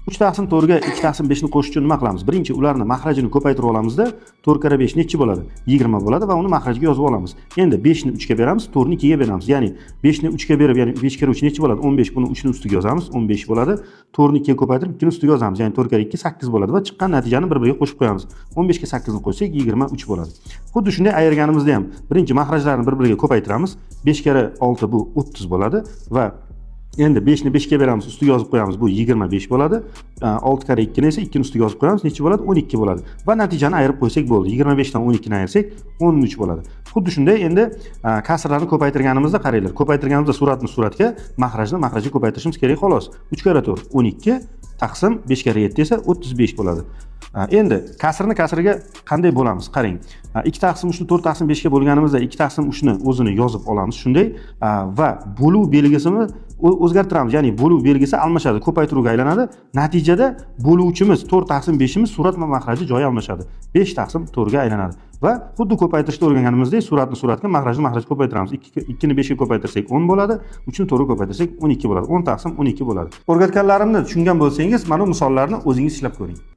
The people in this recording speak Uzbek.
3 taqsim 4 ga 2 taqsim 5 ni qo'shish uchun nima qilamiz? Birinchi ularni mahrajini ko'paytirib olamizda, 4 kara 5 nechi bo'ladi? 20 bo'ladi va uni mahrajiga yozib olamiz. Endi 5 ni 3 ga beramiz, 4 ni 2 ga beramiz. Ya'ni 5 ni 3 ga berib, ya'ni 5 kara 3 nechi bo'ladi? 15. Buni 3 ni ustiga yozamiz, 15 bo'ladi. 4 ni 2 ga ko'paytirib 2 ni ustiga yozamiz. Ya'ni 4 kara 2 8 bo'ladi va chiqqan natijani bir-biriga qo'shib qo'yamiz. 15 ga 8 ni qo'shsak 23 bo'ladi. Xuddi shunday ayirganimizda ham birinchi mahrajlarni bir-biriga ko'paytiramiz. 5 kara 6 bu 30 bo'ladi va endi 5 ni 5 ga beramiz, ustiga yozib qo'yamiz. Bu 25 bo'ladi. 6 kara 2 ni esa 2 ni ustiga yozib qo'yamiz. Necha bo'ladi? 12 bo'ladi. Va natijani ayirib qo'ysak bo'ldi. 25 dan 12 ni ayirsak 13 bo'ladi. Xuddi shunday endi kasrlarni ko'paytirganimizda qaranglar. Ko'paytirganimizda suratni suratga, mahrajni mahrajga ko'paytirishimiz kerak xolos. 3 kara 4 12 taqsim 5 kara 7 esa 35 bo'ladi. Endi kasrni kasriga qanday bo'lamiz? Qarang. 2 taqsim 3 ni 4 taqsim 5 ga bo'lganimizda 2 taqsim 3 ni o'zini yozib olamiz shunday va bo'luv belgisini o'zgartiramiz. Ya'ni bo'luv belgisi almashadi, ko'paytiruvga aylanadi. Natijada bo'luvchimiz 4 taqsim 5 imiz surat va mahraji joyi almashadi. 5 taqsim 4 ga aylanadi. Va xuddi ko'paytirishda o'rganganimizdek suratni suratga, mahrajni mahrajga ko'paytiramiz. 2 ni 5 ga ko'paytirsak 10 bo'ladi, 3 ni 4 ga ko'paytirsak 12 bo'ladi. 10 taqsim 12 bo'ladi. O'rgatganlarimni tushungan bo'lsangiz, mana bu misollarni o'zingiz ishlab ko'ring.